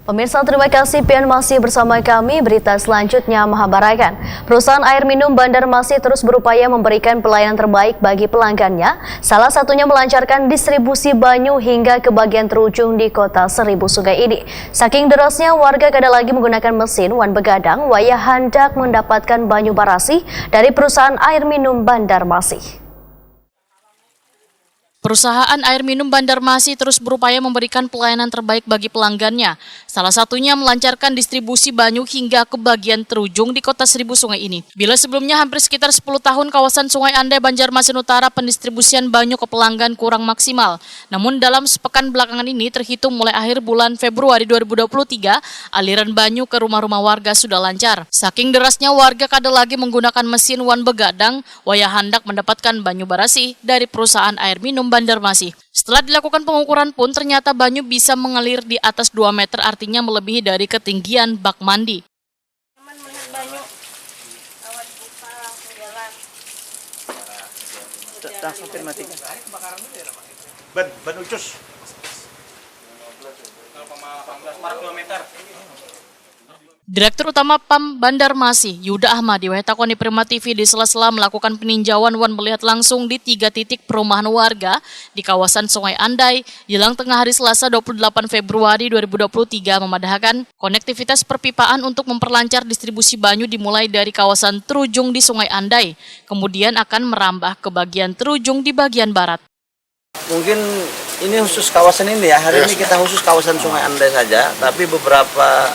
Pemirsa, terima kasih pian masih bersama kami. Berita selanjutnya mengabarkan perusahaan air minum Banjarmasin terus berupaya memberikan pelayanan terbaik bagi pelanggannya. Salah satunya melancarkan distribusi banyu hingga ke bagian terujung di kota Seribu Sungai ini. Saking derasnya warga kada lagi menggunakan mesin wan begadang, wayah hendak mendapatkan banyu barasi dari perusahaan air minum Banjarmasin. Perusahaan air minum Banjarmasin terus berupaya memberikan pelayanan terbaik bagi pelanggannya. Salah satunya melancarkan distribusi banyu hingga ke bagian terujung di kota Seribu Sungai ini. Bila sebelumnya hampir sekitar 10 tahun kawasan Sungai Andai Banjarmasin Utara pendistribusian banyu ke pelanggan kurang maksimal. Namun dalam sepekan belakangan ini terhitung mulai akhir bulan Februari 2023, aliran banyu ke rumah-rumah warga sudah lancar. Saking derasnya warga kada lagi menggunakan mesin wan begadang, wayah hendak mendapatkan banyu barasi dari perusahaan air minum Banjarmasin. Setelah dilakukan pengukuran pun ternyata banyu bisa mengalir di atas 2 meter, artinya melebihi dari ketinggian bak mandi. Ban ucus 0,18 meter. Direktur Utama PAM Banjarmasin, Yuda Ahmadi, Takoni Prima TV di sela-sela melakukan peninjauan wan melihat langsung di 3 titik perumahan warga di kawasan Sungai Andai, jelang tengah hari Selasa 28 Februari 2023 memadahkan konektivitas perpipaan untuk memperlancar distribusi banyu dimulai dari kawasan terujung di Sungai Andai, kemudian akan merambah ke bagian terujung di bagian barat. Mungkin ini khusus kawasan ini ya, hari ini kita khusus kawasan Sungai Andai saja, tapi beberapa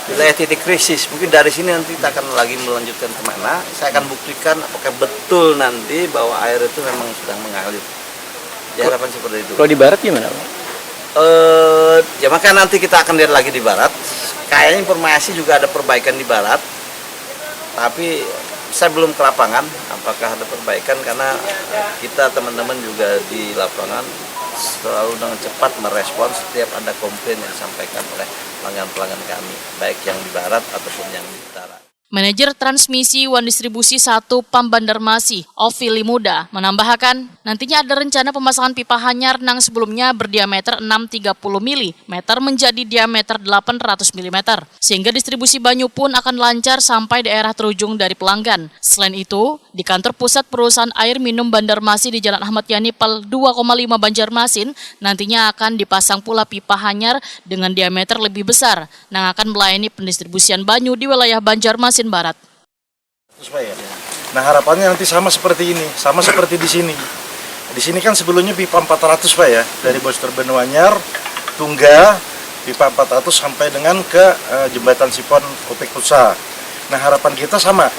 wilayah titik krisis, mungkin dari sini nanti kita akan lagi melanjutkan kemana. Saya akan buktikan apakah betul nanti bahwa air itu memang sedang mengalir. Harapan seperti itu. Kalau di barat gimana, Pak? Ya maka nanti kita akan lihat lagi di barat. Kayaknya informasi juga ada perbaikan di barat, tapi saya belum ke lapangan apakah ada perbaikan, karena kita teman-teman juga di lapangan selalu dengan cepat merespons setiap ada komplain yang disampaikan oleh pelanggan-pelanggan kami, baik yang di barat ataupun yang di utara. Manajer Transmisi Wan Distribusi 1 PAM Banjarmasin, Ovili Muda, menambahkan nantinya ada rencana pemasangan pipa hanyar yang sebelumnya berdiameter 630 mm menjadi diameter 800 mm, sehingga distribusi banyu pun akan lancar sampai daerah terujung dari pelanggan. Selain itu, di kantor pusat perusahaan air minum Banjarmasin di Jalan Ahmad Yani Pal 2,5 Banjarmasin, nantinya akan dipasang pula pipa hanyar dengan diameter lebih besar yang akan melayani pendistribusian banyu di wilayah Banjarmasin Barat. Nah, harapannya nanti sama seperti ini, sama seperti di sini. Di sini kan sebelumnya pipa 400 Pak ya, dari Bos Terbenua Anyar, Tungga, pipa 400 sampai dengan ke jembatan Sipon Opek Pusa. Nah, harapan kita sama.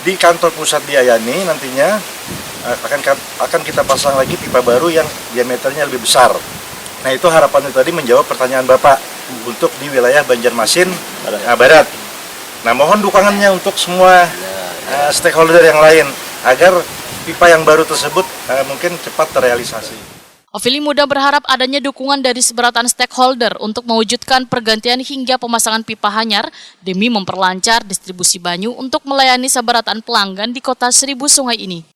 Di kantor pusat di Ayani nantinya akan kita pasang lagi pipa baru yang diameternya lebih besar. Nah, itu harapan itu tadi menjawab pertanyaan Bapak untuk di wilayah Banjarmasin Barat. Nah, mohon dukungannya untuk semua stakeholder yang lain agar pipa yang baru tersebut mungkin cepat terrealisasi. Ovili Muda berharap adanya dukungan dari seberatan stakeholder untuk mewujudkan pergantian hingga pemasangan pipa hanyar demi memperlancar distribusi banyu untuk melayani seberatan pelanggan di kota Seribu Sungai ini.